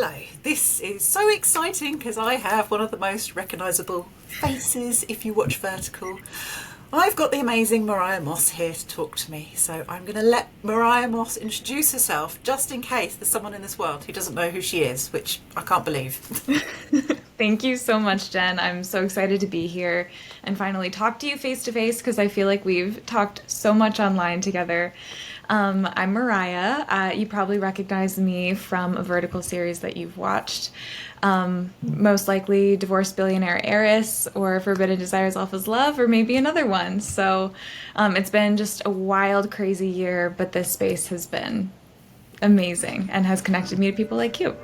Hello, this is so exciting because I have one of the most recognisable faces if you watch Vertical. I've got the amazing Mariah Moss here to talk to me, so I'm going to let Mariah Moss introduce herself just in case there's someone in this world who doesn't know who she is, which I can't believe. Thank you so much, Jen. I'm so excited to be here and finally talk to you face to face because I feel like we've talked so much online together. I'm Mariah. You probably recognize me from a Vertical series that you've watched. Most likely Divorced Billionaire Heiress or Forbidden Desires Alpha's Love or maybe another one. So it's been just a wild, crazy year, but this space has been amazing and has connected me to people like you.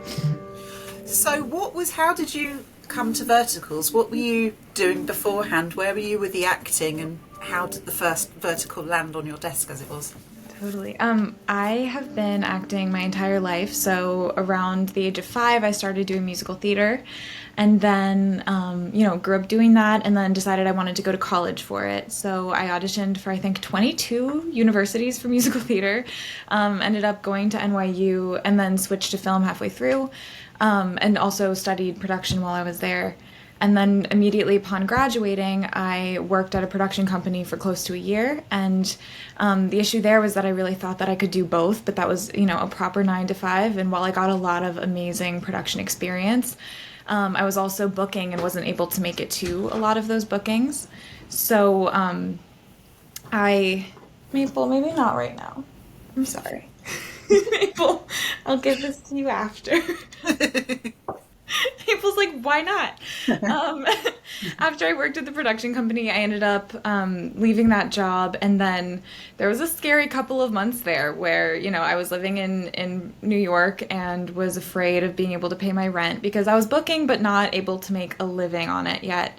So how did you come to Verticals? What were you doing beforehand? Where were you with the acting, and how did the first Vertical land on your desk as it was? Totally. I have been acting my entire life. So around the age of 5, I started doing musical theater, and then, grew up doing that, and then decided I wanted to go to college for it. So I auditioned for, I think, 22 universities for musical theater, ended up going to NYU, and then switched to film halfway through, and also studied production while I was there. And then immediately upon graduating, I worked at a production company for close to a year. And the issue there was that I really thought that I could do both, but that was, a proper 9 to 5. And while I got a lot of amazing production experience, I was also booking and wasn't able to make it to a lot of those bookings. So Maple, maybe not right now. I'm sorry. Maple, I'll give this to you after. Maple's like, why not? After I worked at the production company, I ended up leaving that job, and then there was a scary couple of months there where, I was living in New York and was afraid of being able to pay my rent because I was booking but not able to make a living on it yet.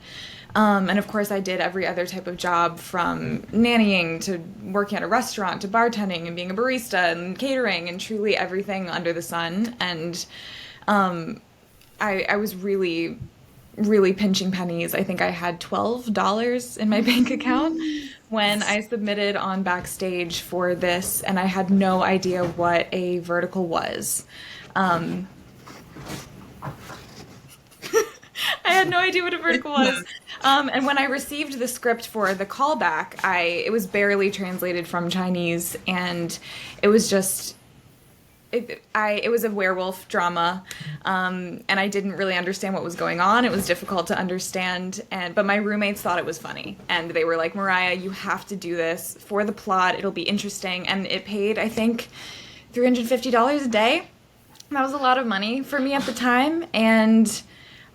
And of course, I did every other type of job from nannying to working at a restaurant to bartending and being a barista and catering and truly everything under the sun. And I was really, really pinching pennies. I think I had $12 in my bank account when I submitted on Backstage for this, and I had no idea what a vertical was. I had no idea what a vertical was. And when I received the script for the callback, it was barely translated from Chinese, and it was just... It was a werewolf drama, and I didn't really understand what was going on. It was difficult to understand, but my roommates thought it was funny, and they were like, Mariah, you have to do this for the plot. It'll be interesting, and it paid, I think, $350 a day. That was a lot of money for me at the time, and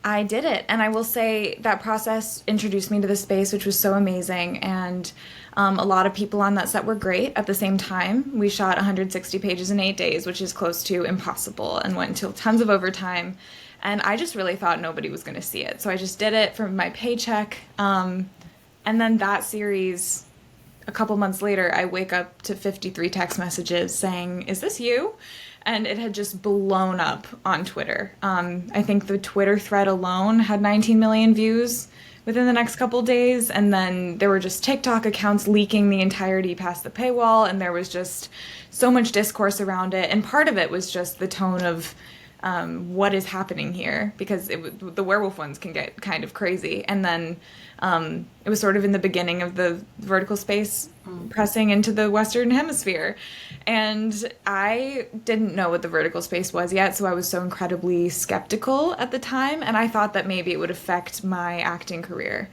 I did it. And I will say that process introduced me to the space, which was so amazing, and a lot of people on that set were great. At the same time, we shot 160 pages in 8 days, which is close to impossible, and went until tons of overtime. And I just really thought nobody was going to see it. So I just did it for my paycheck. And then that series, a couple months later, I wake up to 53 text messages saying, "Is this you?" And it had just blown up on Twitter. I think the Twitter thread alone had 19 million views within the next couple days, and then there were just TikTok accounts leaking the entirety past the paywall, and there was just so much discourse around it, and part of it was just the tone of what is happening here, because the werewolf ones can get kind of crazy, and then it was sort of in the beginning of the vertical space pressing into the Western Hemisphere, and I didn't know what the vertical space was yet, so I was so incredibly skeptical at the time, and I thought that maybe it would affect my acting career.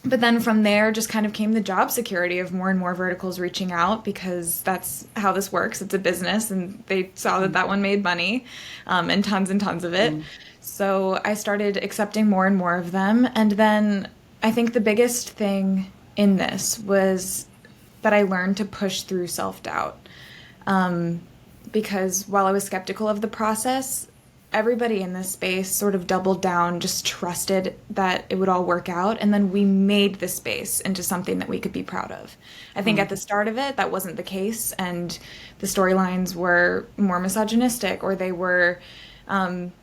But then from there just kind of came the job security of more and more verticals reaching out, because that's how this works. It's a business, and they saw that that one made money, and tons of it. So I started accepting more and more of them. And then I think the biggest thing in this was that I learned to push through self-doubt. Because while I was skeptical of the process, everybody in this space sort of doubled down, just trusted that it would all work out, and then we made the space into something that we could be proud of. I think at the start of it, that wasn't the case, and the storylines were more misogynistic, or they were,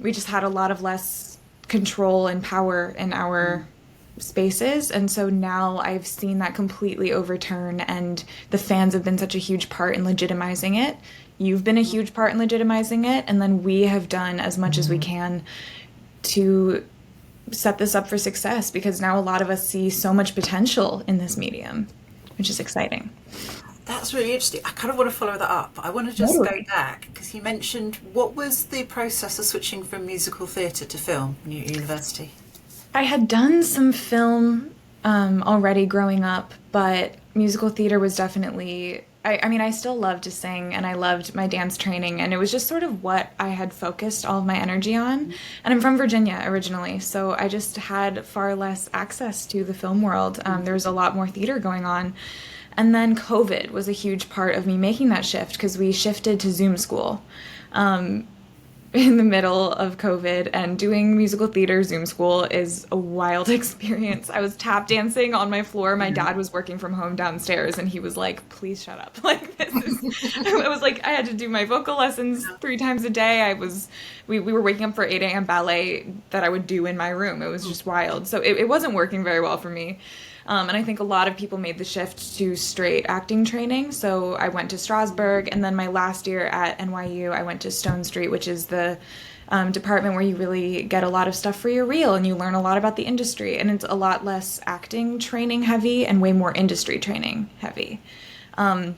we just had a lot of less control and power in our spaces, and so now I've seen that completely overturn, and the fans have been such a huge part in legitimizing it. you've been a huge part in legitimizing it, and then we have done as much as we can to set this up for success, because now a lot of us see so much potential in this medium, which is exciting. That's really interesting. I kind of want to follow that up. I want to just go back, because you mentioned, what was the process of switching from musical theatre to film at university? I had done some film already growing up, but musical theater was definitely, I mean, I still loved to sing, and I loved my dance training, and it was just sort of what I had focused all of my energy on. And I'm from Virginia originally, so I just had far less access to the film world. There was a lot more theater going on. And then COVID was a huge part of me making that shift, because we shifted to Zoom school in the middle of COVID, and doing musical theater Zoom school is a wild experience. I was tap dancing on my floor. My dad was working from home downstairs, and he was like, please shut up. Like, this is, it was like, I had to do my vocal lessons 3 times a day. We were waking up for 8 a.m. ballet that I would do in my room. It was just wild. So it wasn't working very well for me. And I think a lot of people made the shift to straight acting training. So I went to Strasbourg, and then my last year at NYU, I went to Stone Street, which is the department where you really get a lot of stuff for your reel, and you learn a lot about the industry. And it's a lot less acting training heavy and way more industry training heavy. And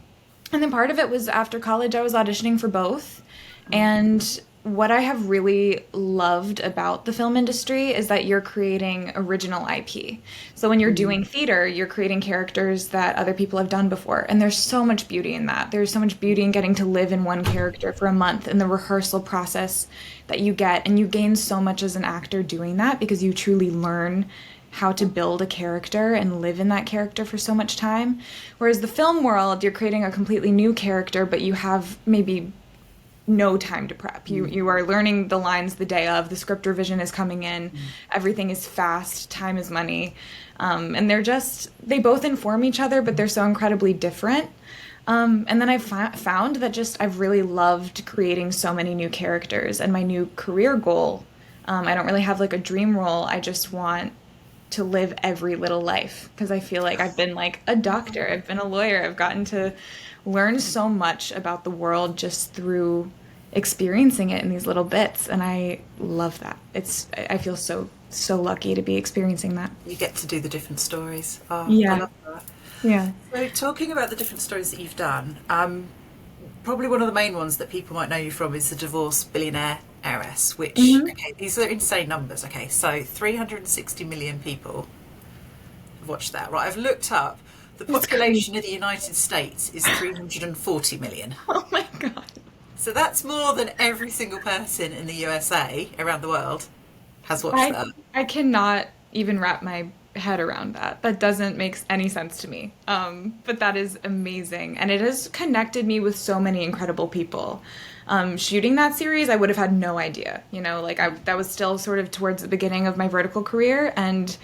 then part of it was, after college, I was auditioning for both. And what I have really loved about the film industry is that you're creating original IP. So when you're doing theater, you're creating characters that other people have done before. And there's so much beauty in that. There's so much beauty in getting to live in one character for a month, and the rehearsal process that you get. And you gain so much as an actor doing that, because you truly learn how to build a character and live in that character for so much time. Whereas the film world, you're creating a completely new character, but you have maybe no time to prep. You are learning the lines the day of. The script revision is coming in. Everything is fast. Time is money. And they both inform each other, but they're so incredibly different. And then I've found that I've really loved creating so many new characters. And my new career goal, I don't really have like a dream role. I just want to live every little life, because I feel like I've been like a doctor. I've been a lawyer. I've gotten to learn so much about the world just through experiencing it in these little bits, and I love that. I feel so lucky to be experiencing that. You get to do the different stories. Oh, yeah. I love that. Yeah. So talking about the different stories that you've done, probably one of the main ones that people might know you from is the Divorced Billionaire Heiress, which, okay, these are insane numbers. Okay, so 360 million people have watched that. Right, I've looked up. The population of the United States is 340 million. Oh my God. So that's more than every single person in the USA around the world has watched that. I cannot even wrap my head around that. That doesn't make any sense to me. But that is amazing. And it has connected me with so many incredible people. Shooting that series, I would have had no idea. That was still sort of towards the beginning of my vertical career. And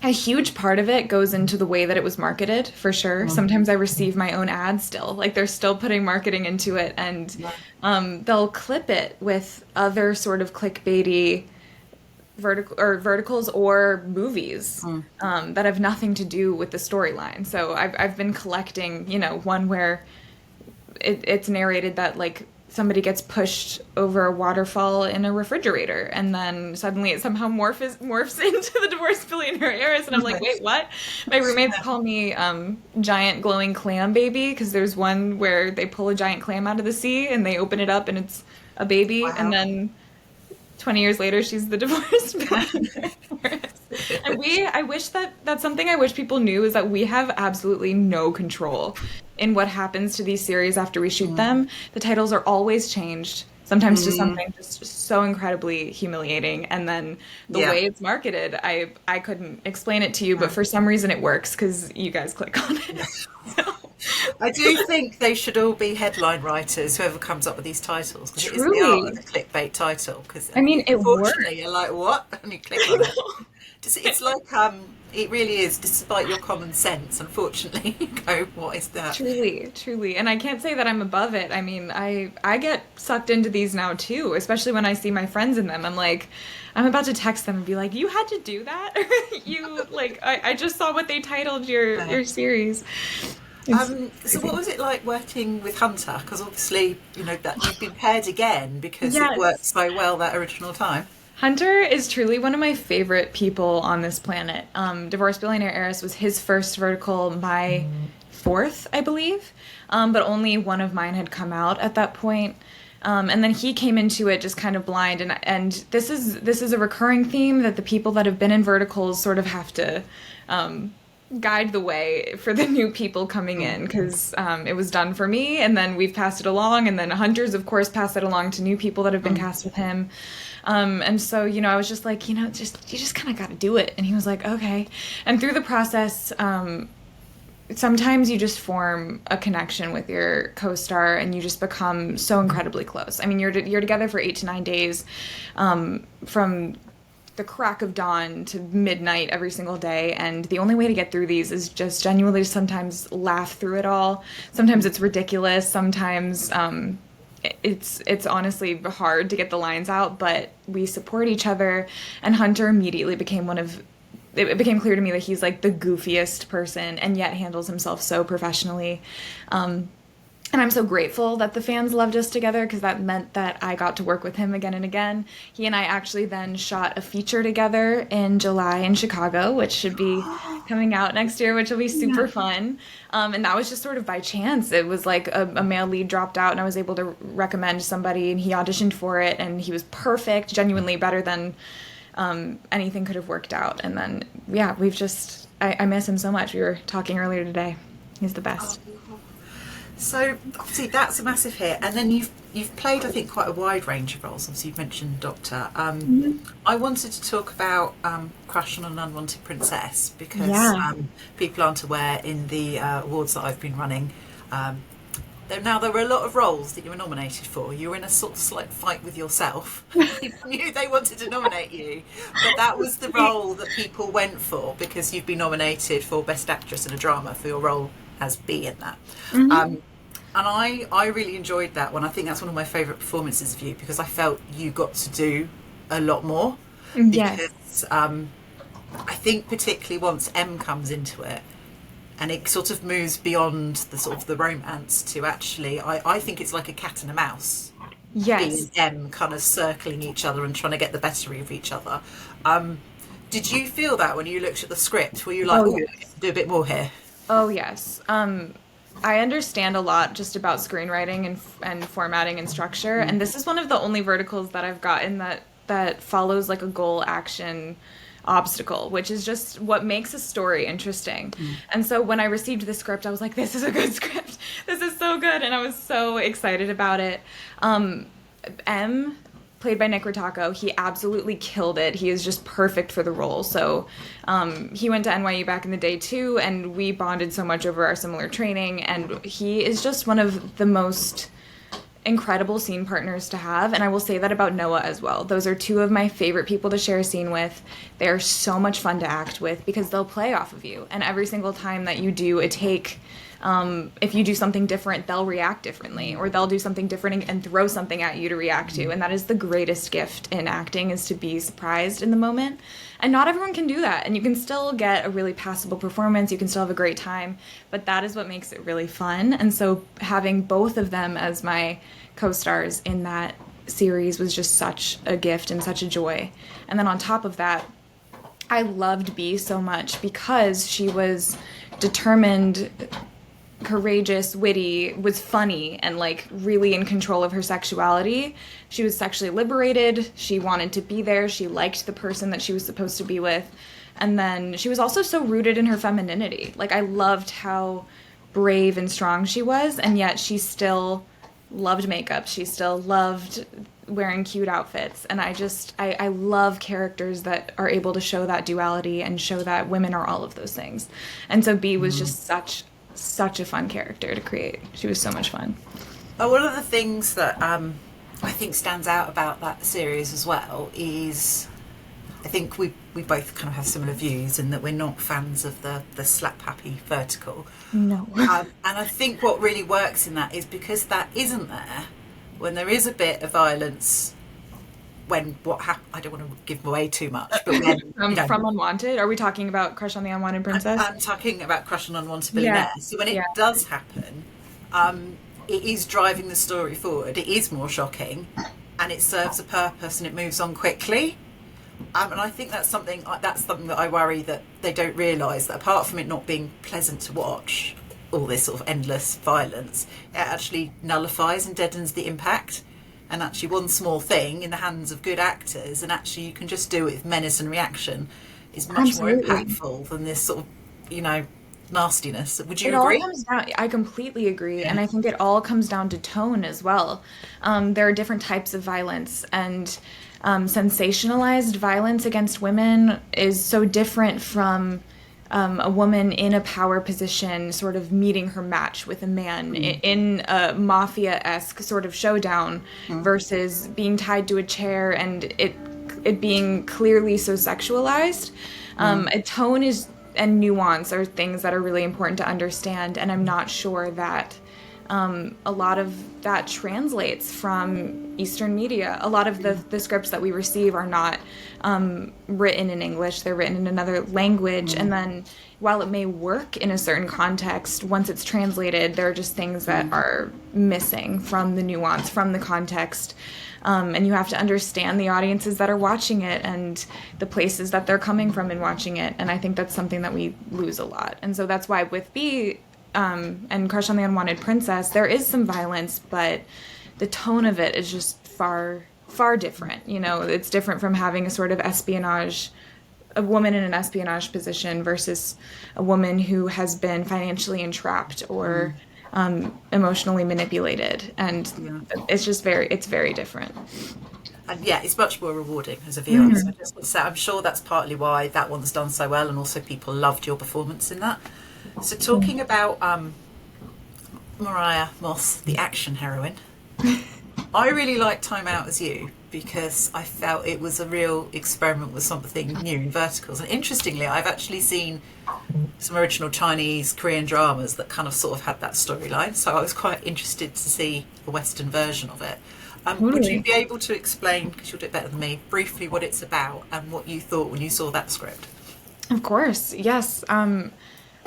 a huge part of it goes into the way that it was marketed, for sure. Sometimes I receive my own ads still. Like, they're still putting marketing into it, and they'll clip it with other sort of clickbaity verticals or movies that have nothing to do with the storyline. So I've been collecting, one where it's narrated that, like, somebody gets pushed over a waterfall in a refrigerator, and then suddenly it somehow morphs into the Divorced Billionaire Heiress, and I'm like, wait, what? My roommates call me giant glowing clam baby, because there's one where they pull a giant clam out of the sea and they open it up and it's a baby, and then 20 years later she's the Divorced Billionaire Heiress. And I wish that's something I wish people knew, is that we have absolutely no control in what happens to these series after we shoot them. The titles are always changed, sometimes to something just so incredibly humiliating. And then the way it's marketed, I couldn't explain it to you, but for some reason it works, because you guys click on it. So. I do think they should all be headline writers, whoever comes up with these titles, because it is the art of the clickbait title. Because it works. You're like, what? And you click on it. It's like, it really is, despite your common sense, unfortunately, you go, what is that? Truly. And I can't say that I'm above it. I mean, I get sucked into these now too, especially when I see my friends in them. I'm like, I'm about to text them and be like, you had to do that? I just saw what they titled your series. So what was it like working with Hunter? Because obviously, that you've been paired again because it worked Yes. so well that original time. Hunter is truly one of my favorite people on this planet. Divorced Billionaire Heiress was his first vertical, my fourth, I believe, but only one of mine had come out at that point. And then he came into it just kind of blind, and this is a recurring theme that the people that have been in verticals sort of have to guide the way for the new people coming in, because it was done for me, and then we've passed it along, and then Hunters, of course, pass it along to new people that have been cast with him. And so, I was just like, you just kind of got to do it. And he was like, okay. And through the process, sometimes you just form a connection with your co-star and you just become so incredibly close. I mean, you're together for 8 to 9 days, from the crack of dawn to midnight every single day, and the only way to get through these is just genuinely sometimes laugh through it all. Sometimes it's ridiculous, sometimes it's honestly hard to get the lines out, but we support each other. And Hunter immediately became it became clear to me that he's like the goofiest person and yet handles himself so professionally. And I'm so grateful that the fans loved us together, because that meant that I got to work with him again and again. He and I actually then shot a feature together in July in Chicago, which should be coming out next year, which will be super fun. And that was just sort of by chance. It was like a male lead dropped out and I was able to recommend somebody, and he auditioned for it and he was perfect, genuinely better than anything could have worked out. And then, yeah, I miss him so much. We were talking earlier today. He's the best. So obviously that's a massive hit, and then you've played, I think, quite a wide range of roles. Obviously you've mentioned Doctor. I wanted to talk about Crush on an Unwanted Princess, because people aren't aware, in the awards that I've been running, there were a lot of roles that you were nominated for. You were in a sort of slight fight with yourself. People knew they wanted to nominate you, but that was the role that people went for, because you've been nominated for Best Actress in a Drama for your role as B in that. And I really enjoyed that one. I think that's one of my favourite performances of you, because I felt you got to do a lot more. Yes. Because I think particularly once M comes into it, and it sort of moves beyond the sort of the romance to actually, I think it's like a cat and a mouse. Yes. Being M kind of circling each other and trying to get the better of each other. Did you feel that when you looked at the script? Were you like, yes, do a bit more here? Oh, yes. I understand a lot just about screenwriting and formatting and structure, and this is one of the only verticals that I've gotten that follows like a goal action obstacle, which is just what makes a story interesting. And so when I received the script, I was like, this is a good script. This is so good, and I was so excited about it. M, played by Nick Ritacco, he absolutely killed it. He is just perfect for the role. So he went to NYU back in the day too, and we bonded so much over our similar training, and he is just one of the most incredible scene partners to have. And I will say that about Noah as well. Those are two of my favorite people to share a scene with. They are so much fun to act with because they'll play off of you, and every single time that you do a take, if you do something different, they'll react differently, or they'll do something different and throw something at you to react to. And that is the greatest gift in acting, is to be surprised in the moment. And not everyone can do that. And you can still get a really passable performance. You can still have a great time. But that is what makes it really fun. And so having both of them as my co-stars in that series was just such a gift and such a joy. And then on top of that, I loved Bea so much because she was determined, courageous, witty, was funny, and like really in control of her sexuality. She was sexually liberated. She wanted to be there. She liked the person that she was supposed to be with. And then she was also so rooted in her femininity. Like, I loved how brave and strong she was, and yet she still loved makeup. She still loved wearing cute outfits. And I love characters that are able to show that duality and show that women are all of those things. And so Bea was just such a fun character to create. She was so much fun. One of the things that I think stands out about that series as well is, I think we both kind of have similar views in that we're not fans of the slap happy vertical. No. And I think what really works in that is because that isn't there, when there is a bit of violence, when what happened, I don't want to give away too much, but when, From Unwanted? Are we talking about Crush on the Unwanted Princess? I'm talking about Crush on Unwanted Yeah. Billionaire. So when it Yeah. does happen, it is driving the story forward. It is more shocking, and it serves a purpose, and it moves on quickly. And I think that's something that I worry that they don't realise, that apart from it not being pleasant to watch, all this sort of endless violence, it actually nullifies and deadens the impact. And actually, one small thing in the hands of good actors, and actually you can just do it with menace and reaction, is much more impactful than this sort of, nastiness. Would you agree? All comes down, I completely agree. And I think it all comes down to tone as well. There are different types of violence, and sensationalized violence against women is so different from a woman in a power position sort of meeting her match with a man in a mafia-esque sort of showdown versus being tied to a chair and it being clearly so sexualized. A tone is and nuance are things that are really important to understand, and I'm not sure that a lot of that translates from Eastern media. A lot of the scripts that we receive are not written in English, they're written in another language, and then while it may work in a certain context, once it's translated, there are just things that are missing from the nuance, from the context. And you have to understand the audiences that are watching it and the places that they're coming from in watching it. And I think that's something that we lose a lot. And so that's why with B and Crush on the Unwanted Princess, there is some violence, but the tone of it is just far, far different. It's different from having a sort of a woman in an espionage position versus a woman who has been financially entrapped or emotionally manipulated, and it's very different. And it's much more rewarding as a viewer. So I just want to say, I'm sure that's partly why that one's done so well, and also people loved your performance in that. So talking about Mariah Moss, the action heroine, I really liked Time Out as You because I felt it was a real experiment with something new in verticals. And interestingly, I've actually seen some original Chinese, Korean dramas that kind of sort of had that storyline. So I was quite interested to see the Western version of it. Would you be able to explain, because you'll do it better than me, briefly what it's about and what you thought when you saw that script? Of course, yes.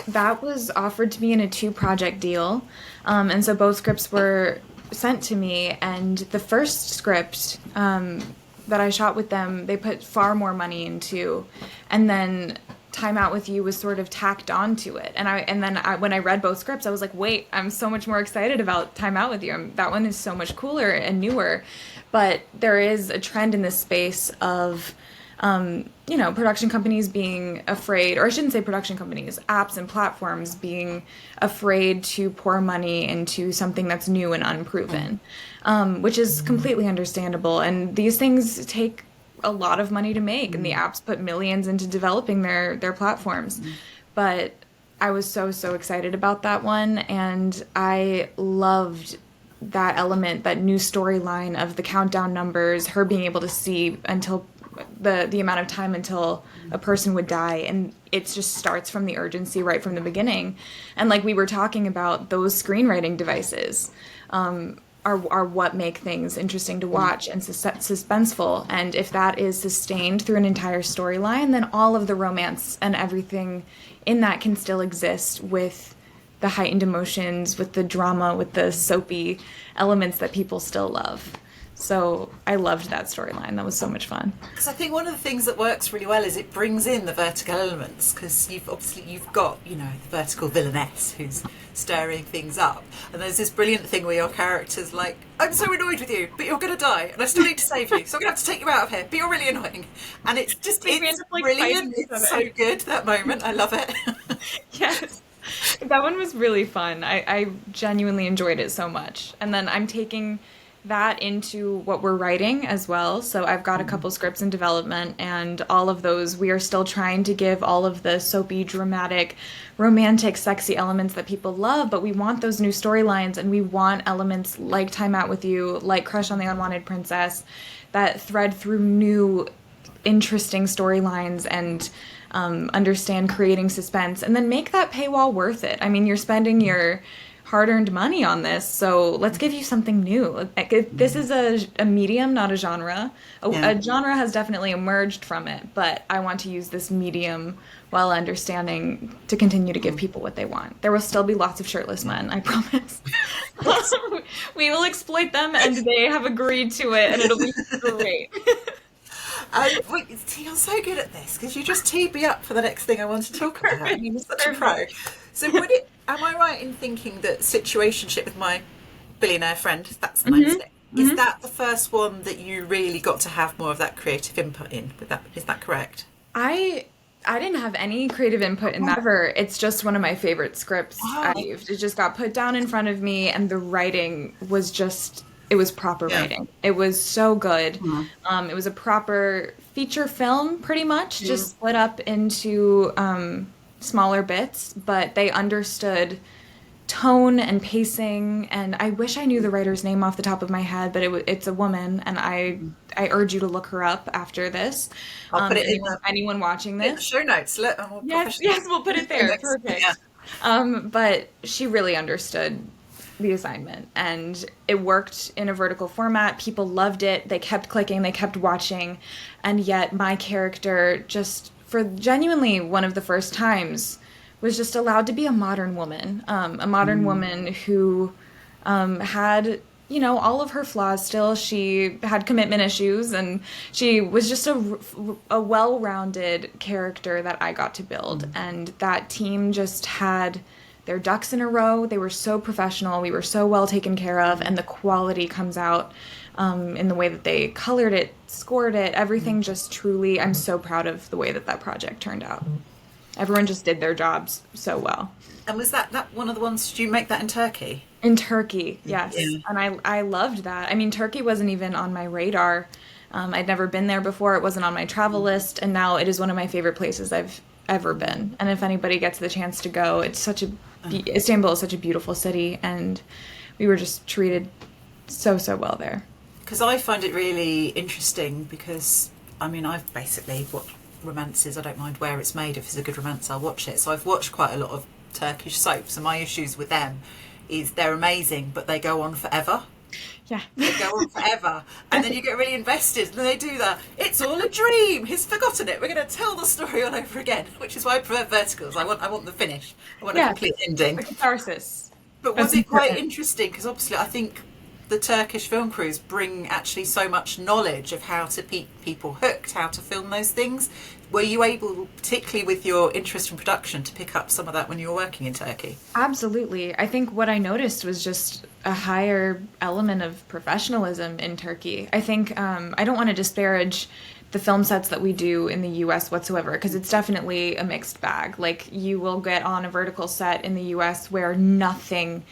That was offered to me in a 2-project deal. And so both scripts were sent to me, and the first script that I shot with them, they put far more money into, and then Time Out with You was sort of tacked onto it. And then when I read both scripts, I was like, wait, I'm so much more excited about Time Out with You. That one is so much cooler and newer. But there is a trend in this space of production companies being afraid, or I shouldn't say production companies, apps and platforms being afraid to pour money into something that's new and unproven, which is completely understandable. And these things take a lot of money to make, and the apps put millions into developing their platforms. But I was so excited about that one, and I loved that element, that new storyline of the countdown numbers, her being able to see until the amount of time until a person would die, and it just starts from the urgency right from the beginning. And like we were talking about, those screenwriting devices are what make things interesting to watch and suspenseful. And if that is sustained through an entire storyline, then all of the romance and everything in that can still exist with the heightened emotions, with the drama, with the soapy elements that people still love. So I loved that storyline. That was so much fun. Because I think one of the things that works really well is it brings in the vertical elements, because you've got, the vertical villainess who's stirring things up. And there's this brilliant thing where your character's like, I'm so annoyed with you, but you're going to die, and I still need to save you, so I'm going to have to take you out of here, but you're really annoying. And it's just, it's brilliant. It's so good, that moment. I love it. Yes. That one was really fun. I genuinely enjoyed it so much. And then I'm taking that into what we're writing as well. So I've got a couple scripts in development, and all of those, we are still trying to give all of the soapy, dramatic, romantic, sexy elements that people love, but we want those new storylines, and we want elements like Time Out with You, like Crush on the Unwanted Princess, that thread through new, interesting storylines and understand creating suspense, and then make that paywall worth it. I mean, you're spending your hard-earned money on this, so let's give you something new. This is a medium, not a genre. A genre has definitely emerged from it, but I want to use this medium while understanding to continue to give people what they want. There will still be lots of shirtless men, I promise. We will exploit them, and they have agreed to it, and it'll be great. See, you're so good at this because you just teed me up for the next thing I want to talk about. You're such a pro. So, am I right in thinking that Situationship with My Billionaire Friend, that's the name, is that the first one that you really got to have more of that creative input in? Is that correct? I didn't have any creative input in that ever. It's just one of my favorite scripts. It just got put down in front of me, and the writing was just, it was proper writing. It was so good. It was a proper feature film, pretty much, just split up into smaller bits, but they understood tone and pacing, and I wish I knew the writer's name off the top of my head, but it's a woman, and I urge you to look her up after this. I'll put it anyone watching this. In the show notes. Yes, we'll put it there. Perfect. But she really understood the assignment, and it worked in a vertical format. People loved it. They kept clicking, they kept watching, and yet my character, just for genuinely one of the first times, was just allowed to be a modern woman. A modern woman who had, all of her flaws still. She had commitment issues, and she was just a well-rounded character that I got to build. And that team just had their ducks in a row. They were so professional. We were so well taken care of, and the quality comes out in the way that they colored it, scored it, everything just truly, I'm so proud of the way that project turned out. Everyone just did their jobs so well. And was that one of the ones, did you make that in Turkey? In Turkey, yes. Yeah. And I loved that. I mean, Turkey wasn't even on my radar. I'd never been there before. It wasn't on my travel list. And now it is one of my favorite places I've ever been. And if anybody gets the chance to go, Istanbul is such a beautiful city. And we were just treated so well there. Because I find it really interesting because, I've basically watched romances. I don't mind where it's made. If it's a good romance, I'll watch it. So I've watched quite a lot of Turkish soaps, and my issues with them is they're amazing, but they go on forever. Yeah. They go on forever. And then you get really invested, and then they do that. It's all a dream. He's forgotten it. We're going to tell the story all over again, which is why I prefer verticals. I want the finish. I want a complete ending. A catharsis. But was it quite interesting? Because obviously I think the Turkish film crews bring actually so much knowledge of how to keep people hooked, how to film those things. Were you able, particularly with your interest in production, to pick up some of that when you were working in Turkey? Absolutely. I think what I noticed was just a higher element of professionalism in Turkey. I think I don't want to disparage the film sets that we do in the US whatsoever, because it's definitely a mixed bag. Like, you will get on a vertical set in the US where nothing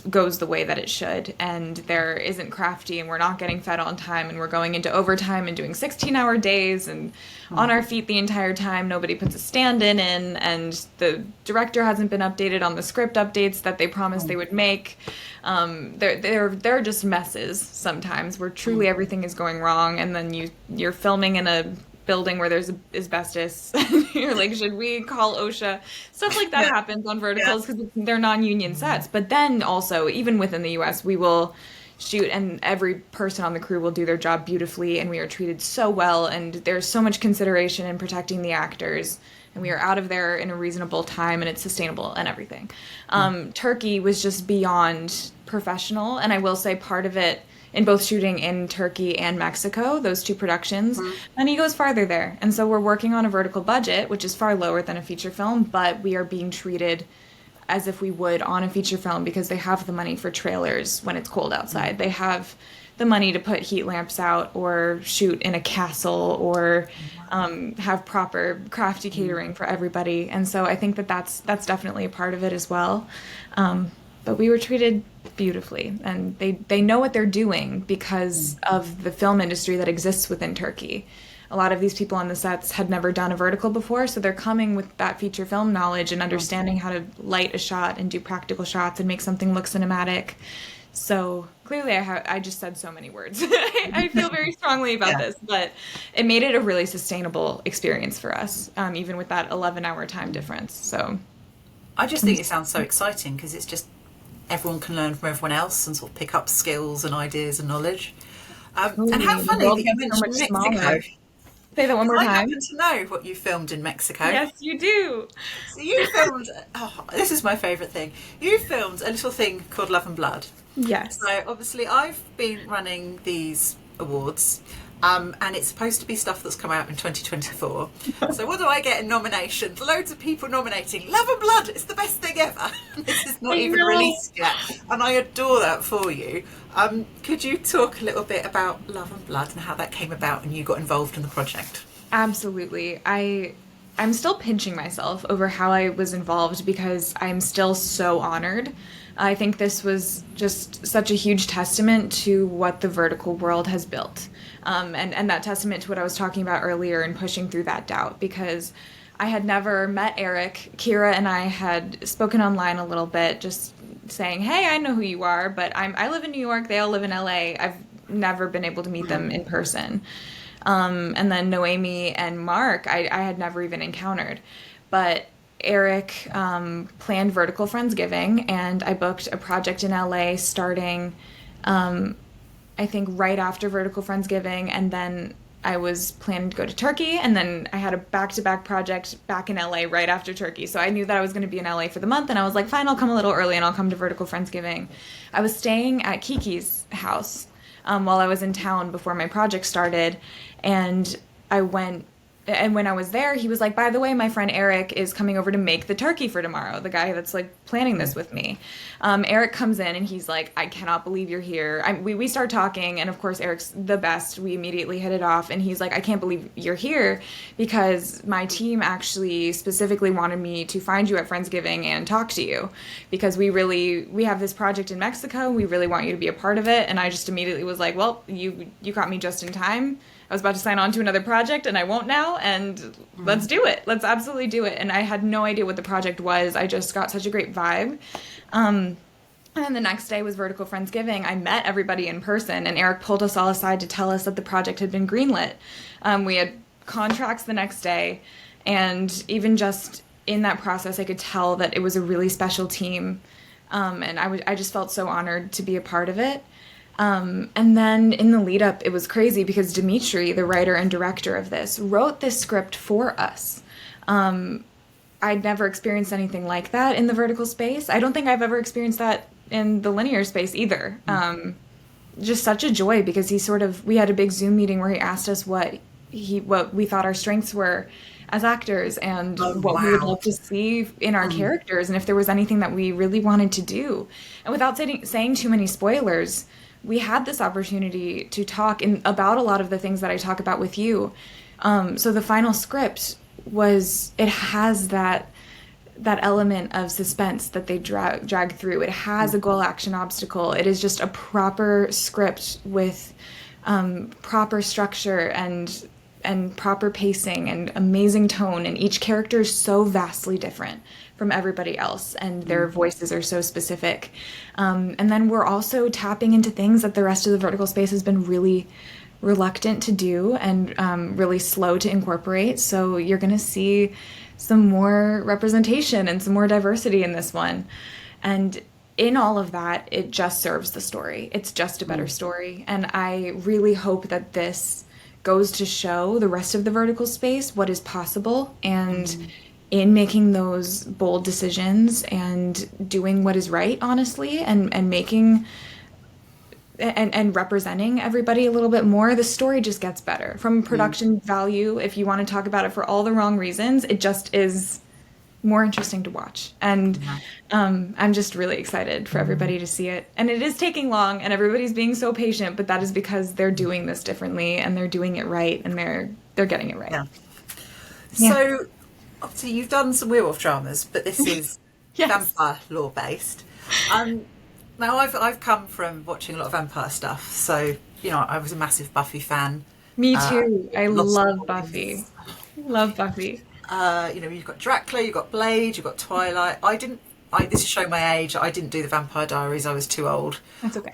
goes the way that it should, and there isn't crafty, and we're not getting fed on time, and we're going into overtime and doing 16-hour days and on our feet the entire time. Nobody puts a stand-in, and the director hasn't been updated on the script updates that they promised they would make. They're just messes sometimes, where truly everything is going wrong, and then you're filming in a building where there's asbestos. You're like, should we call OSHA? Stuff like that happens on verticals because they're non-union sets. But then also, even within the US, we will shoot, and every person on the crew will do their job beautifully, and we are treated so well, and there's so much consideration in protecting the actors, and we are out of there in a reasonable time, and it's sustainable and everything. Turkey was just beyond professional, and I will say part of it, in both shooting in Turkey and Mexico, those two productions, money goes farther there. And so we're working on a vertical budget, which is far lower than a feature film, but we are being treated as if we would on a feature film, because they have the money for trailers when it's cold outside. They have the money to put heat lamps out, or shoot in a castle, or have proper crafty catering for everybody. And so I think that's definitely a part of it as well. But we were treated beautifully, and they know what they're doing because of the film industry that exists within Turkey. A lot of these people on the sets had never done a vertical before, so they're coming with that feature film knowledge and understanding how to light a shot and do practical shots and make something look cinematic. So clearly I just said so many words. I feel very strongly about this, but it made it a really sustainable experience for us, even with that 11-hour time difference. So I just think it sounds so exciting, because it's just everyone can learn from everyone else and sort of pick up skills and ideas and knowledge. And how The funny world that you gets so mentioned much Mexico. smaller. Say that one more I time. happen to know what you filmed in Mexico. Yes, you do. So you filmed, oh, this is my favourite thing. You filmed a little thing called Love and Blood. Yes. So obviously I've been running these awards, and it's supposed to be stuff that's come out in 2024. So what do I get in nominations? Loads of people nominating Love and Blood. It's the best thing ever. This is not even released yet, and I adore that for you. Could you talk a little bit about Love and Blood and how that came about and you got involved in the project? Absolutely. I'm still pinching myself over how I was involved because I'm still so honored. I think this was just such a huge testament to what the vertical world has built. And that testament to what I was talking about earlier and pushing through that doubt, because I had never met Eric. Kira and I had spoken online a little bit, just saying, hey, I know who you are, but I live in New York, they all live in LA. I've never been able to meet them in person. And then Noemi and Mark, I had never even encountered. But Eric planned Vertical Friendsgiving, and I booked a project in LA starting, I think, right after Vertical Friendsgiving, and then I was planning to go to Turkey, and then I had a back-to-back project back in LA right after Turkey. So I knew that I was going to be in LA for the month, and I was like, fine, I'll come a little early, and I'll come to Vertical Friendsgiving. I was staying at Kiki's house while I was in town before my project started, and I went, and when I was there, he was like, by the way, my friend Eric is coming over to make the turkey for tomorrow, the guy that's like planning this with me. Eric comes in and he's like, I cannot believe you're here. We start talking, and of course Eric's the best. We immediately hit it off, and he's like, I can't believe you're here because my team actually specifically wanted me to find you at Friendsgiving and talk to you because we have this project in Mexico. We really want you to be a part of it. And I just immediately was like, well, you caught me just in time. I was about to sign on to another project and I won't now, and let's do it. Let's absolutely do it. And I had no idea what the project was. I just got such a great vibe. And then the next day was Vertical Friendsgiving. I met everybody in person, and Eric pulled us all aside to tell us that the project had been greenlit. We had contracts the next day, and even just in that process, I could tell that it was a really special team. And I just felt so honored to be a part of it. And then in the lead up, it was crazy because Dimitri, the writer and director of this, wrote this script for us. I'd never experienced anything like that in the vertical space. I don't think I've ever experienced that in the linear space either. Just such a joy because we had a big Zoom meeting where he asked us what we thought our strengths were as actors and what we would love to see in our characters and if there was anything that we really wanted to do. And without saying too many spoilers, we had this opportunity to talk about a lot of the things that I talk about with you. So the final script it has that element of suspense that they drag through. It has a goal, action, obstacle. It is just a proper script with proper structure and proper pacing and amazing tone. And each character is so vastly different from everybody else, and their voices are so specific. And then we're also tapping into things that the rest of the vertical space has been really reluctant to do and really slow to incorporate. So you're going to see some more representation and some more diversity in this one. And in all of that, it just serves the story. It's just a better story. And I really hope that this goes to show the rest of the vertical space what is possible, and in making those bold decisions and doing what is right, honestly, and making and representing everybody a little bit more, the story just gets better. From production value, if you want to talk about it for all the wrong reasons, it just is more interesting to watch. And I'm just really excited for everybody to see it. And it is taking long, and everybody's being so patient, but that is because they're doing this differently, and they're doing it right, and they're getting it right. Yeah. So, obviously, you've done some werewolf dramas, but this is vampire lore based. Now, I've come from watching a lot of vampire stuff, so I was a massive Buffy fan. Me too. I love Buffy. Love Buffy. You've got Dracula, you've got Blade, you've got Twilight. This is showing my age. I didn't do the Vampire Diaries. I was too old. That's okay.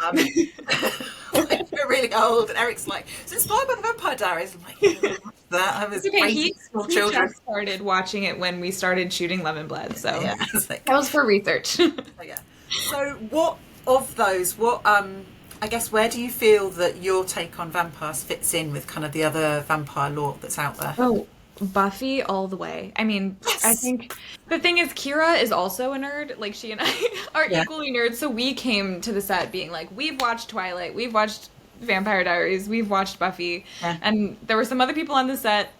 We're really old, and Eric's like, "It's inspired by the Vampire Diaries." I'm like, yeah, that I was he just started watching it when we started shooting Love and Blood, so yeah, that was for research. Yeah. So what of those, I guess, where do you feel that your take on vampires fits in with kind of the other vampire lore that's out there? Oh, Buffy all the way. I mean, I Yes. think the thing is, Kira is also a nerd. Like, she and I are Yeah. equally nerds. So we came to the set being like, we've watched Twilight, we've watched Vampire Diaries, we've watched Buffy. Yeah. And there were some other people on the set,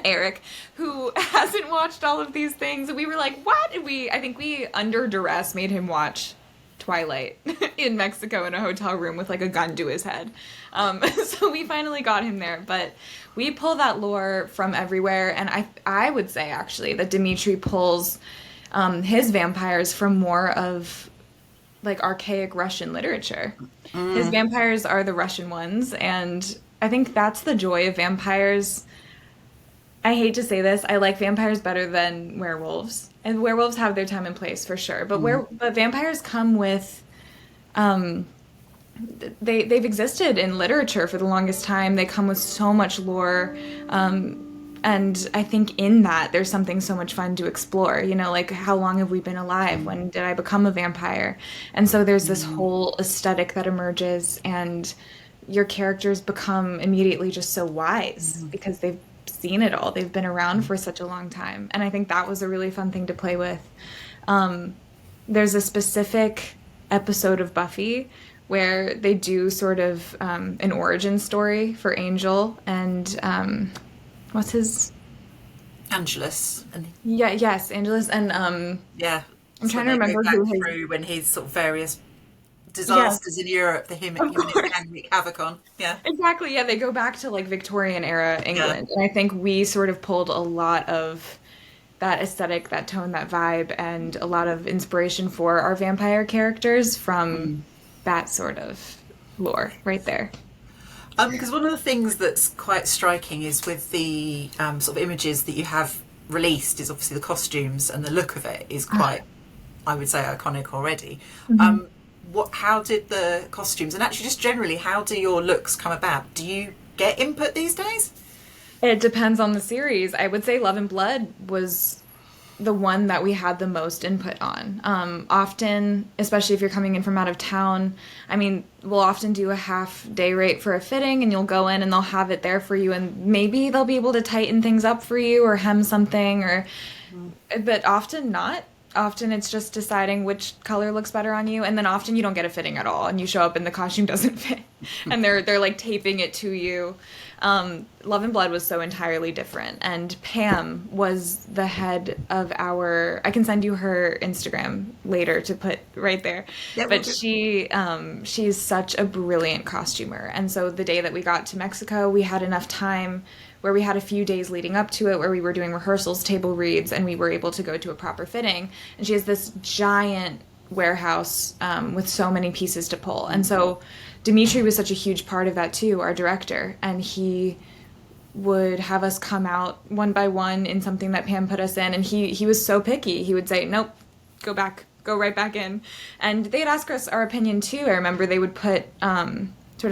Eric, who hasn't watched all of these things. And we were like, what? And I think we, under duress, made him watch Twilight in Mexico in a hotel room with like a gun to his head. So we finally got him there, but we pull that lore from everywhere, and I would say actually that Dimitri pulls his vampires from more of like archaic Russian literature. His vampires are the Russian ones, and I think that's the joy of vampires. I hate to say this, I like vampires better than werewolves. And werewolves have their time and place for sure. But vampires come with they've existed in literature for the longest time. They come with so much lore. And I think in that there's something so much fun to explore. You know, like how long have we been alive? When did I become a vampire? And so there's this whole aesthetic that emerges, and your characters become immediately just so wise because they've seen it all. They've been around for such a long time. And I think that was a really fun thing to play with. There's a specific episode of Buffy where they do sort of an origin story for Angel and what's his? Angelus. And Yes, Angelus and yeah. I'm trying to When they remember go back who his through when he's sort of various yes, disasters in Europe that him of and his course. gang wreak havoc on. Yeah. Exactly. Yeah, they go back to like Victorian era Yeah. England. And I think we sort of pulled a lot of that aesthetic, that tone, that vibe, and a lot of inspiration for our vampire characters from that sort of lore right there. Because one of the things that's quite striking is with the sort of images that you have released is obviously the costumes, and the look of it is quite, I would say, iconic already. How did the costumes, and actually just generally, how do your looks come about? Do you get input these days? It depends on the series. I would say Love and Blood was the one that we had the most input on. Often, especially if you're coming in from out of town, I mean, we'll often do a half day rate for a fitting, and you'll go in and they'll have it there for you, and maybe they'll be able to tighten things up for you or hem something, but often not. Often it's just deciding which color looks better on you, and then often you don't get a fitting at all, and you show up and the costume doesn't fit, and they're like taping it to you. Love and Blood was so entirely different, and Pam was the head of our. I can send you her Instagram later to put right there, Yeah, but we'll she's such a brilliant costumer, and so the day that we got to Mexico, we had enough time where we had a few days leading up to it where we were doing rehearsals, table reads, and we were able to go to a proper fitting. And she has this giant warehouse with so many pieces to pull. And so Dimitri was such a huge part of that too, our director. And he would have us come out one by one in something that Pam put us in. And he was so picky. He would say, nope, go back, go right back in. And they'd ask us our opinion too. I remember they would put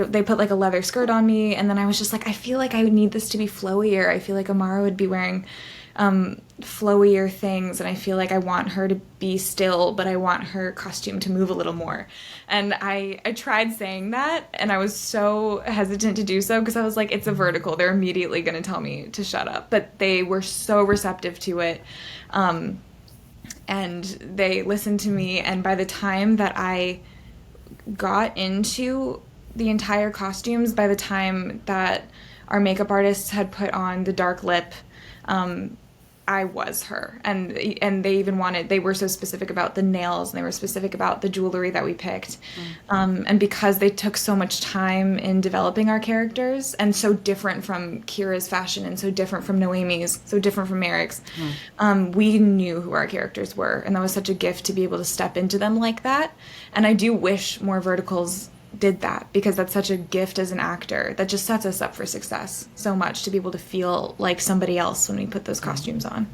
they put like a leather skirt on me, and then I was just like, I feel like I would need this to be flowier. I feel like Amara would be wearing flowier things, and I feel like I want her to be still, but I want her costume to move a little more. And I tried saying that, and I was so hesitant to do so because I was like, it's a vertical. They're immediately going to tell me to shut up. But they were so receptive to it, and they listened to me, and by the time that I got into the entire costumes, by the time that our makeup artists had put on the dark lip, I was her. And they were so specific about the nails, and they were specific about the jewelry that we picked. And because they took so much time in developing our characters, and so different from Kira's fashion, and so different from Noemi's, so different from Eric's, we knew who our characters were. And that was such a gift to be able to step into them like that. And I do wish more verticals did that, because that's such a gift as an actor that just sets us up for success so much, to be able to feel like somebody else when we put those costumes on.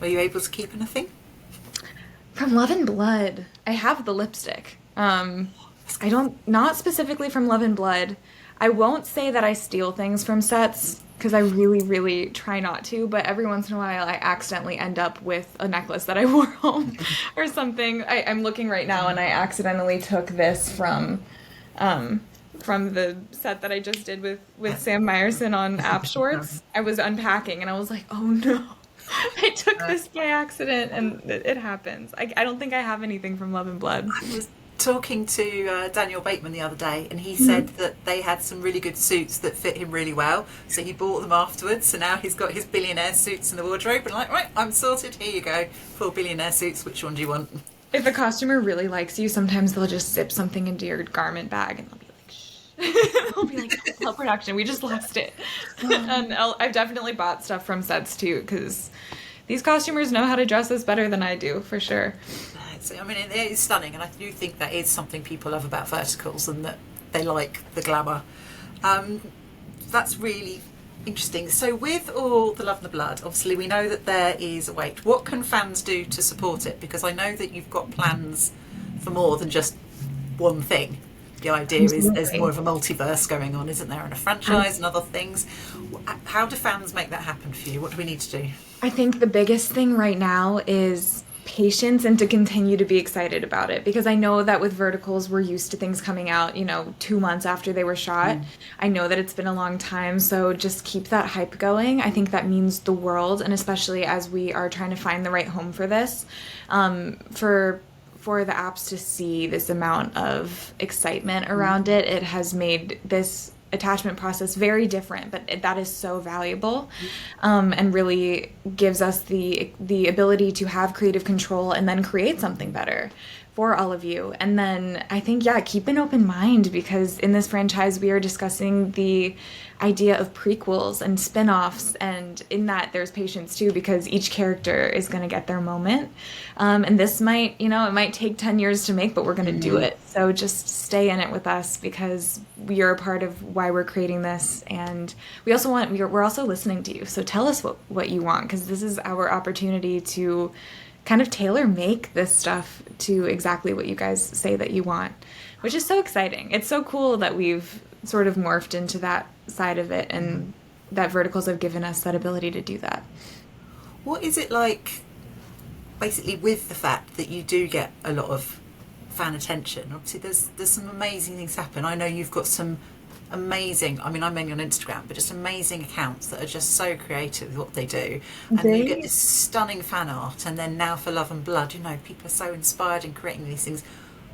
Were you able to keep anything? From Love and Blood, I have the lipstick. Not specifically from Love and Blood. I won't say that I steal things from sets because I really, really try not to, but every once in a while I accidentally end up with a necklace that I wore home or something. I'm looking right now and I accidentally took this from the set that I just did with Sam Meyerson on App Shorts. I was unpacking and I was like, oh no. I took this by accident, and it happens. I don't think I have anything from Love and Blood. I was talking to Daniel Bateman the other day, and he said that they had some really good suits that fit him really well, so he bought them afterwards. So now he's got his billionaire suits in the wardrobe, and like, right, I'm sorted. Here you go, 4 billionaire suits. Which one do you want? If a costumer really likes you, sometimes they'll just zip something into your garment bag, and they'll be like, shh. They'll be like, "Tell production, we just lost it." And I've definitely bought stuff from sets too, because these costumers know how to dress us better than I do, for sure. I mean, it is stunning, and I do think that is something people love about verticals, and that they like the glamour. That's really interesting. So with all the Love and the Blood, obviously we know that there is a wait. What can fans do to support it? Because I know that you've got plans for more than just one thing. The idea is there's more of a multiverse going on, isn't there, and a franchise and other things. How do fans make that happen for you? What do we need to do? I think the biggest thing right now is patience and to continue to be excited about it, because I know that with verticals we're used to things coming out 2 months after they were shot. I know that it's been a long time, so just keep that hype going. I think that means the world, and especially as we are trying to find the right home for this, for the apps to see this amount of excitement around it. It has made this attachment process very different, but that is so valuable, and really gives us the ability to have creative control and then create something better for all of you. And then I think, keep an open mind, because in this franchise we are discussing the idea of prequels and spin-offs, and in that there's patience too, because each character is going to get their moment, and this might, it might take 10 years to make, but we're going to do it. So just stay in it with us, because you're a part of why we're creating this, and we're also listening to you. So tell us what you want, because this is our opportunity to kind of tailor make this stuff to exactly what you guys say that you want, which is so exciting. It's so cool that we've sort of morphed into that side of it, and that verticals have given us that ability to do that. What is it like, basically, with the fact that you do get a lot of fan attention? Obviously there's some amazing things happen. I know you've got some amazing, I'm mainly on Instagram, but just amazing accounts that are just so creative with what they do, and you get this stunning fan art. And then now for Love and Blood, people are so inspired in creating these things.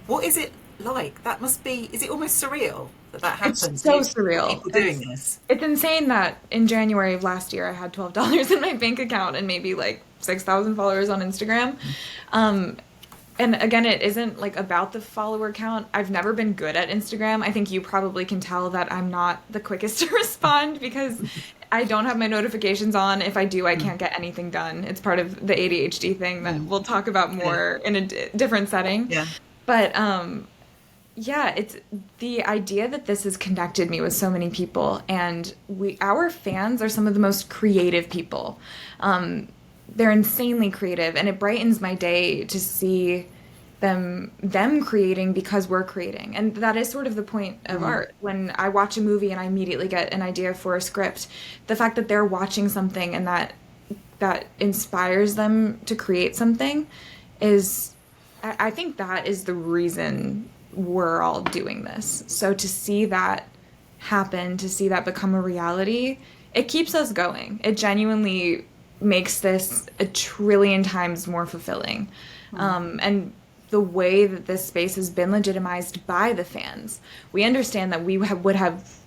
What is it like? That must be, is it almost surreal that happens? It's so surreal. People doing this. It's insane that in January of last year I had $12 in my bank account and maybe like 6,000 followers on Instagram. And again, it isn't like about the follower count. I've never been good at Instagram. I think you probably can tell that I'm not the quickest to respond, because I don't have my notifications on. If I do, I can't get anything done. It's part of the ADHD thing that we'll talk about more in a different setting. Yeah. But it's the idea that this has connected me with so many people, and our fans are some of the most creative people. They're insanely creative, and it brightens my day to see them creating because we're creating. And that is sort of the point of art. When I watch a movie and I immediately get an idea for a script, the fact that they're watching something and that inspires them to create something I think that is the reason we're all doing this. So to see that happen, to see that become a reality, it keeps us going. It genuinely makes this a trillion times more fulfilling. And the way that this space has been legitimized by the fans, we understand that we would have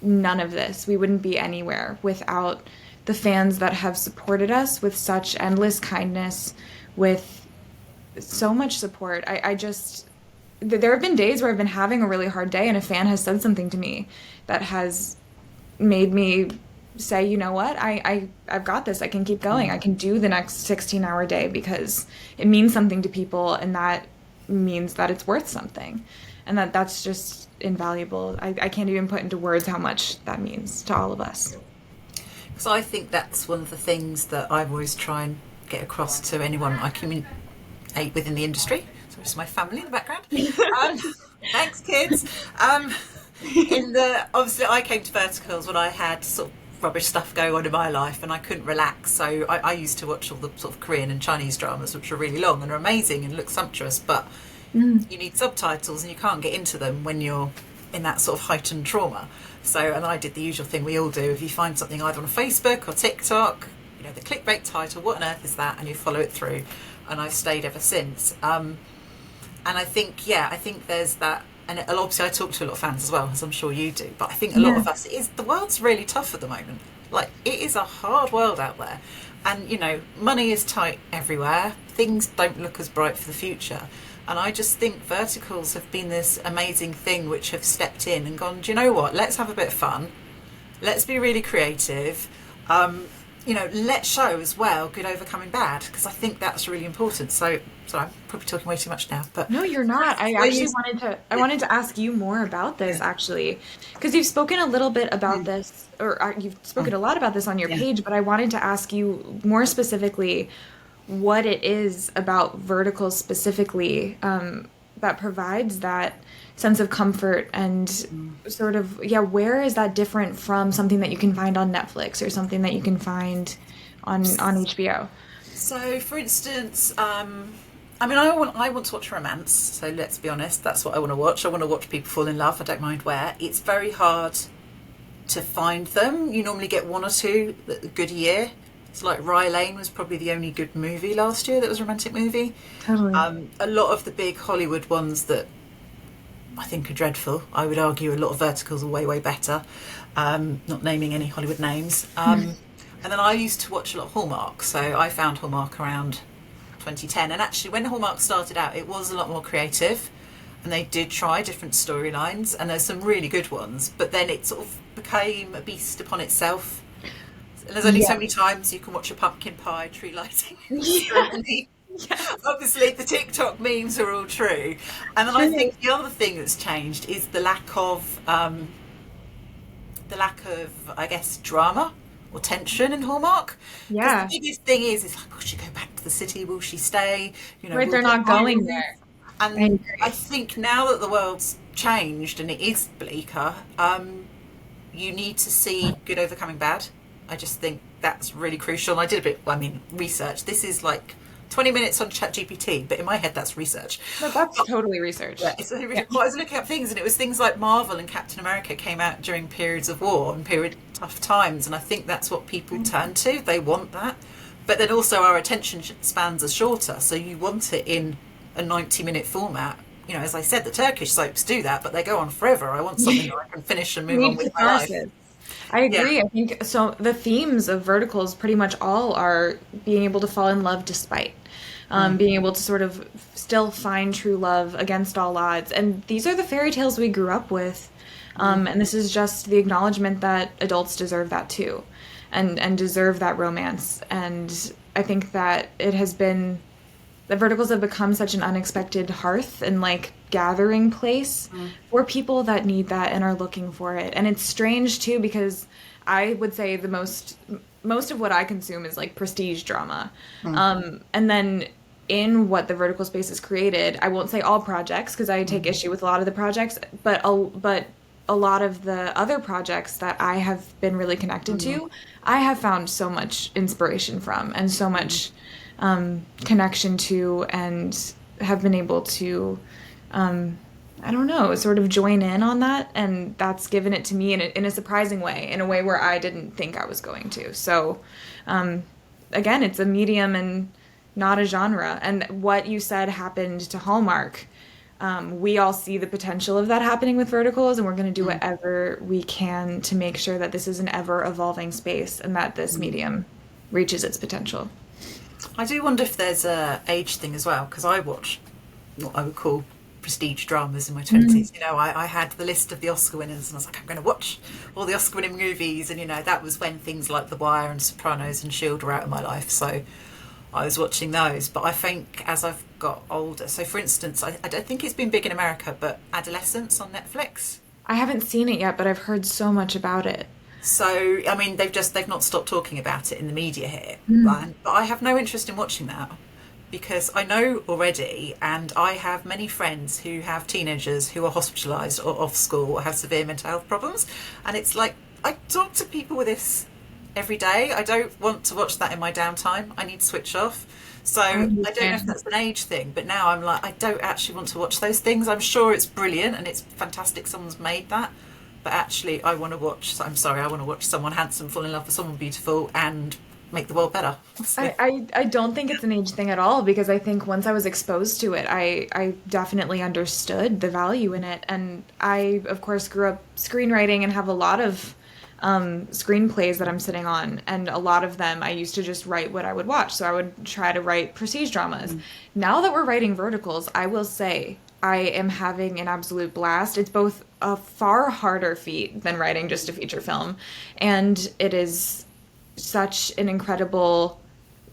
none of this. We wouldn't be anywhere without the fans that have supported us with such endless kindness, with so much support. There have been days where I've been having a really hard day and a fan has said something to me that has made me say, you know what, I've got this. I can keep going. I can do the next 16-hour day because it means something to people, and that means that it's worth something. And that's just invaluable. I can't even put into words how much that means to all of us. So I think that's one of the things that I always try and get across to anyone I communicate within the industry. So it's my family in the background. Thanks, kids. Obviously I came to Verticals when I had sort of rubbish stuff going on in my life and I couldn't relax, so I used to watch all the sort of Korean and Chinese dramas, which are really long and are amazing and look sumptuous, but Mm. you need subtitles and you can't get into them when you're in that sort of heightened trauma. So, and I did the usual thing we all do. If you find something either on Facebook or TikTok, you know, the clickbait title, what on earth is that? And you follow it through. And I've stayed ever since. And I think, I think there's that. And obviously I talk to a lot of fans as well, as I'm sure you do. But I think a lot of us, the world's really tough at the moment. Like, it is a hard world out there. And, you know, money is tight everywhere. Things don't look as bright for the future. And I just think Verticals have been this amazing thing which have stepped in and gone, do you know what, let's have a bit of fun. Let's be really creative. You know, let's show as well good overcoming bad, because I think that's really important. So, sorry, I'm probably talking way too much now. But No, you're not. I wanted to ask you more about this actually, because you've spoken a little bit about this, or you've spoken a lot about this on your page, but I wanted to ask you more specifically what it is about Verticals specifically that provides that sense of comfort and sort of, where is that different from something that you can find on Netflix or something that you can find on HBO? So, for instance, I mean, I want to watch romance. So let's be honest, that's what I want to watch. I want to watch people fall in love. I don't mind where. It's very hard to find them. You normally get one or two good a year. It's like Rye Lane was probably the only good movie last year that was a romantic movie. Totally. A lot of the big Hollywood ones that I think are dreadful. I would argue a lot of Verticals are way, way better. Not naming any Hollywood names. And then I used to watch a lot of Hallmark. So I found Hallmark around 2010. And actually, when Hallmark started out, it was a lot more creative. And they did try different storylines. And there's some really good ones. But then it sort of became a beast upon itself. And there's only so many times you can watch a pumpkin pie tree lighting. Obviously, the TikTok memes are all true. And then I think the other thing that's changed is the lack of, I guess, drama or tension in Hallmark. Yeah. The biggest thing is like, will she go back to the city? Will she stay? You know, Right, they're not going there. And I think now that the world's changed and it is bleaker, you need to see good overcoming bad. I just think that's really crucial. And I did a bit, research. This is like 20 minutes on ChatGPT, but in my head that's research. No, that's totally research. Yeah, I was looking up things, and it was things like Marvel and Captain America came out during periods of war and tough times, and I think that's what people turn to. They want that. But then also our attention spans are shorter, so you want it in a 90-minute format. You know, as I said, the Turkish soaps do that, but they go on forever. I want something that I can finish and move on with my life. I agree. I think so. The themes of Verticals pretty much all are being able to fall in love despite, being able to sort of still find true love against all odds. And these are the fairy tales we grew up with. And this is just the acknowledgement that adults deserve that too, and deserve that romance. And I think that it has been, the Verticals have become such an unexpected hearth and like gathering place for people that need that and are looking for it. And it's strange too, because I would say the most of what I consume is like prestige drama. And then in what the Vertical space has created, I won't say all projects because I take issue with a lot of the projects, but a lot of the other projects that I have been really connected to, I have found so much inspiration from and so much connection to, and have been able to I don't know, sort of join in on that, and that's given it to me in a surprising way, in a way where I didn't think I was going to. So again, it's a medium and not a genre. And what you said happened to Hallmark. We all see the potential of that happening with Verticals, and we're going to do whatever we can to make sure that this is an ever-evolving space and that this medium reaches its potential. I do wonder if there's a age thing as well, because I watch what I would call prestige dramas in my 20s. You know, I had the list of the Oscar winners, and I was like, I'm going to watch all the Oscar winning movies. And, you know, that was when things like The Wire and Sopranos and S.H.I.E.L.D. were out of my life. So I was watching those. But I think as I've got older, so for instance, I don't think it's been big in America, but Adolescence on Netflix. I haven't seen it yet, but I've heard so much about it. So, I mean, they've not stopped talking about it in the media here. But I have no interest in watching that. because I know already, and I have many friends who have teenagers who are hospitalised or off school or have severe mental health problems. And it's like, I talk to people with this every day. I don't want to watch that in my downtime. I need to switch off. So I don't know if that's an age thing, but now I'm like, I don't actually want to watch those things. I'm sure it's brilliant and it's fantastic someone's made that, but actually I want to watch, I'm sorry, I want to watch someone handsome fall in love with someone beautiful and make the world better. I don't think it's an age thing at all, because I think once I was exposed to it, I definitely understood the value in it. And I, of course, grew up screenwriting and have a lot of screenplays that I'm sitting on, and a lot of them I used to just write what I would watch. So I would try to write prestige dramas. Now that we're writing verticals, I will say I am having an absolute blast. It's both a far harder feat than writing just a feature film, and it is such an incredible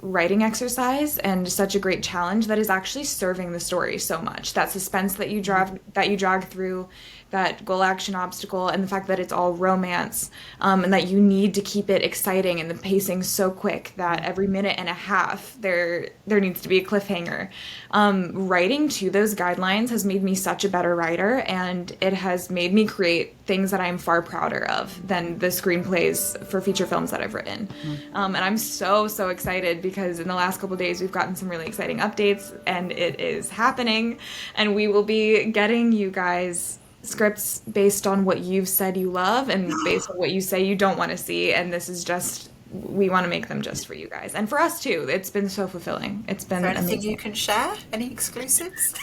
writing exercise and such a great challenge that is actually serving the story so much. That suspense that you drag through, that goal, action, obstacle, and the fact that it's all romance, and that you need to keep it exciting, and the pacing so quick that every minute and a half there needs to be a cliffhanger. Writing to those guidelines has made me such a better writer, and it has made me create things that I'm far prouder of than the screenplays for feature films that I've written. And I'm so excited, because in the last couple of days we've gotten some really exciting updates, and it is happening, and we will be getting you guys scripts based on what you've said you love and based on what you say you don't want to see. And this is just, we want to make them just for you guys and for us too. It's been so fulfilling. It's been anything amazing. You can share? Any exclusives?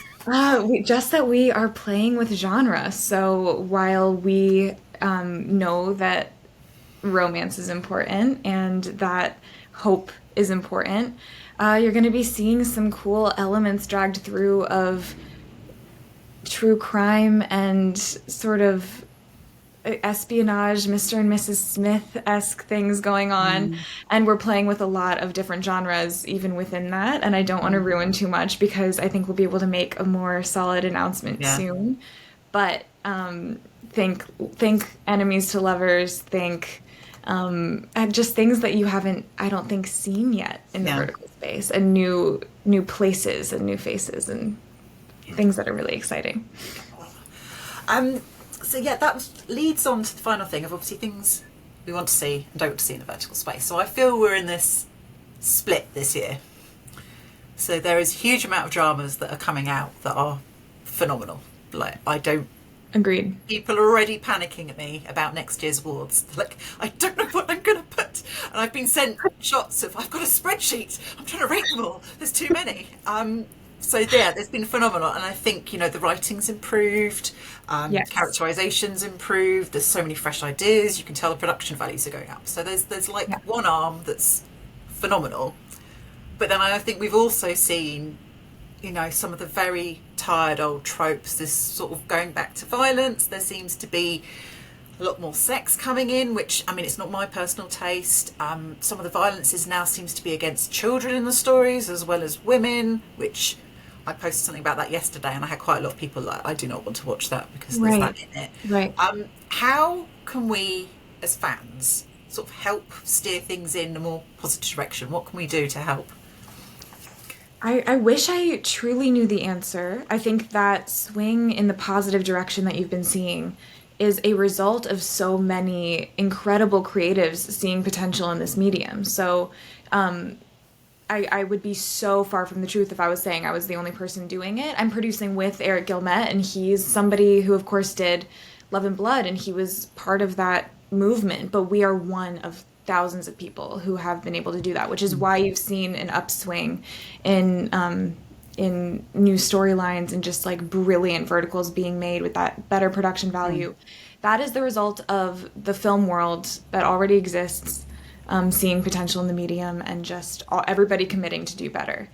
Just that we are playing with genre. So while we know that romance is important and that hope is important, you're going to be seeing some cool elements dragged through of true crime and sort of espionage, Mr. and Mrs. Smith-esque things going on. And we're playing with a lot of different genres even within that. And I don't want to ruin too much, because I think we'll be able to make a more solid announcement soon. But think enemies to lovers, think just things that you haven't, I don't think, seen yet in the vertical space, and new places and new faces and things that are really exciting. So yeah, that leads on to the final thing of obviously things we want to see and don't want to see in the vertical space. So I feel we're in this split this year. So there is a huge amount of dramas that are coming out that are phenomenal. Like, I don't... Agreed. People are already panicking at me about next year's awards. Like, I don't know what I'm going to put. And I've been sent shots of, I've got a spreadsheet, I'm trying to rate them all. There's too many. So yeah, there's been phenomenal, and I think, you know, the writing's improved, characterization's improved. There's so many fresh ideas. You can tell the production values are going up. So there's like one arm that's phenomenal, but then I think we've also seen, you know, some of the very tired old tropes. This sort of going back to violence. There seems to be a lot more sex coming in, which, I mean, it's not my personal taste. Some of the violence now seems to be against children in the stories as well as women, which I posted something about that yesterday, and I had quite a lot of people like, I do not want to watch that because there's that in it. Right. How can we, as fans, sort of help steer things in a more positive direction? What can we do to help? I wish I truly knew the answer. I think that swing in the positive direction that you've been seeing is a result of so many incredible creatives seeing potential in this medium. So I would be so far from the truth if I was saying I was the only person doing it. I'm producing with Eric Gilmet, and he's somebody who, of course, did Love and Blood, and he was part of that movement. But we are one of thousands of people who have been able to do that, which is why you've seen an upswing in new storylines and just like brilliant verticals being made with that better production value. That is the result of the film world that already exists, seeing potential in the medium and just everybody committing to do better.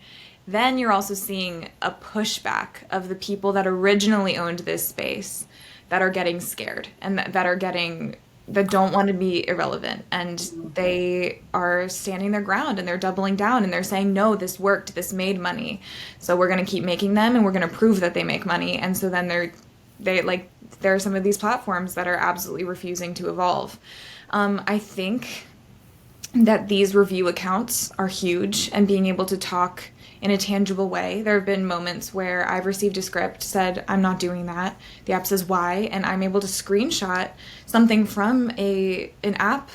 Then you're also seeing a pushback of the people that originally owned this space that are getting scared and that don't want to be irrelevant, and they are standing their ground and they're doubling down and they're saying, no, this worked, this made money, so we're going to keep making them and we're going to prove that they make money. And so then there are some of these platforms that are absolutely refusing to evolve. I think that these review accounts are huge, and being able to talk in a tangible way. There have been moments where I've received a script, said, I'm not doing that. The app says why, and I'm able to screenshot something from an app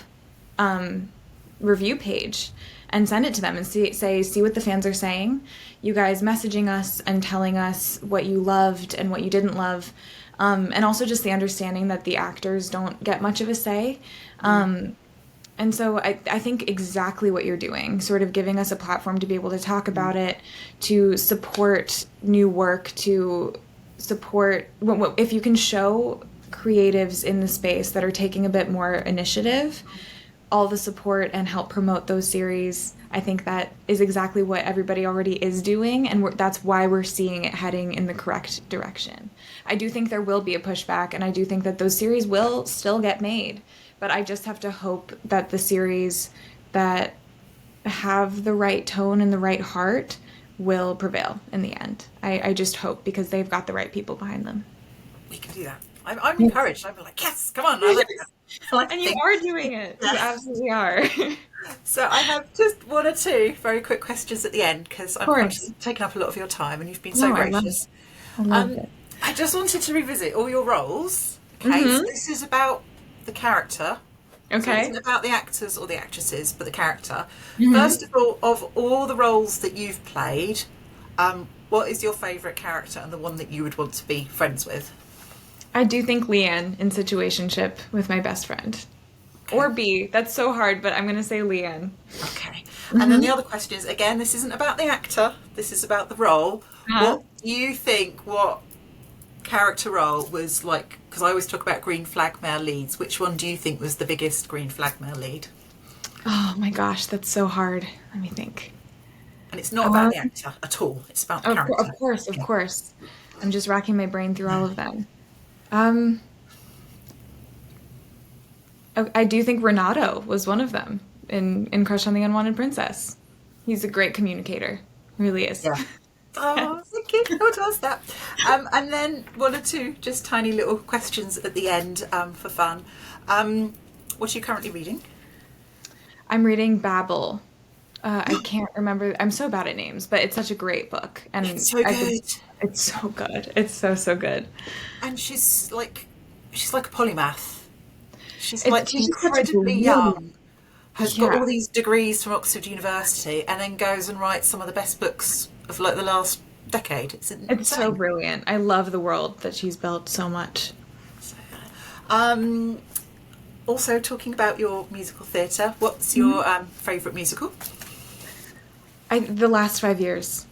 review page and send it to them and see what the fans are saying. You guys messaging us and telling us what you loved and what you didn't love. And also just the understanding that the actors don't get much of a say. And so I think exactly what you're doing, sort of giving us a platform to be able to talk about it, to support new work, to support, if you can show creatives in the space that are taking a bit more initiative, all the support and help promote those series. I think that is exactly what everybody already is doing, and that's why we're seeing it heading in the correct direction. I do think there will be a pushback, and I do think that those series will still get made. But I just have to hope that the series that have the right tone and the right heart will prevail in the end. I just hope, because they've got the right people behind them. We can do that. I'm encouraged. I'm like, yes, come on. I like that. And you are doing it. You absolutely are. So I have just one or two very quick questions at the end, because I'm just taking up a lot of your time and you've been so gracious. I love it. I just wanted to revisit all your roles. Okay, so this is about the character. Okay. So it isn't about the actors or the actresses, but the character. First of all the roles that you've played, what is your favourite character and the one that you would want to be friends with? I do think Leanne in Situationship with my best friend. Okay. Or B. That's so hard, but I'm going to say Leanne. Okay. And then the other question is, again, this isn't about the actor, this is about the role. What do you think, what character role was like, because I always talk about green flag male leads, which one do you think was the biggest green flag male lead? Oh my gosh, that's so hard. Let me think. And it's not about the actor at all, it's about the character. Of course. I'm just racking my brain through all of them. I do think Renato was one of them in Crush on the Unwanted Princess. He's a great communicator, really is. Yeah. Oh, thank you. Who does that? And then one or two just tiny little questions at the end for fun. What are you currently reading? I'm reading Babel. I can't remember. I'm so bad at names, but it's such a great book. And it's so good. It's so good. It's so good. And she's like a polymath. She's incredibly young. Has got all these degrees from Oxford University, and then goes and writes some of the best books of like the last decade. It's so brilliant. I love the world that she's built so much. Also, talking about your musical theatre, what's your favourite musical? The last 5 years,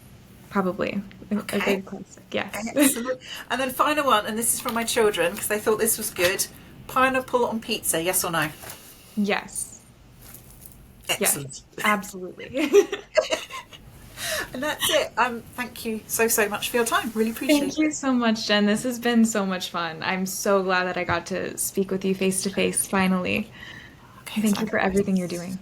probably. Okay. A big classic, yes. Excellent. And then final one, and this is from my children because they thought this was good. Pineapple on pizza, yes or no? Yes. Excellent. Yes, absolutely. And that's it. Thank you so much for your time. Really appreciate it. Thank you so much, Jen. This has been so much fun. I'm so glad that I got to speak with you face to face finally. Okay, thank you for everything you're doing.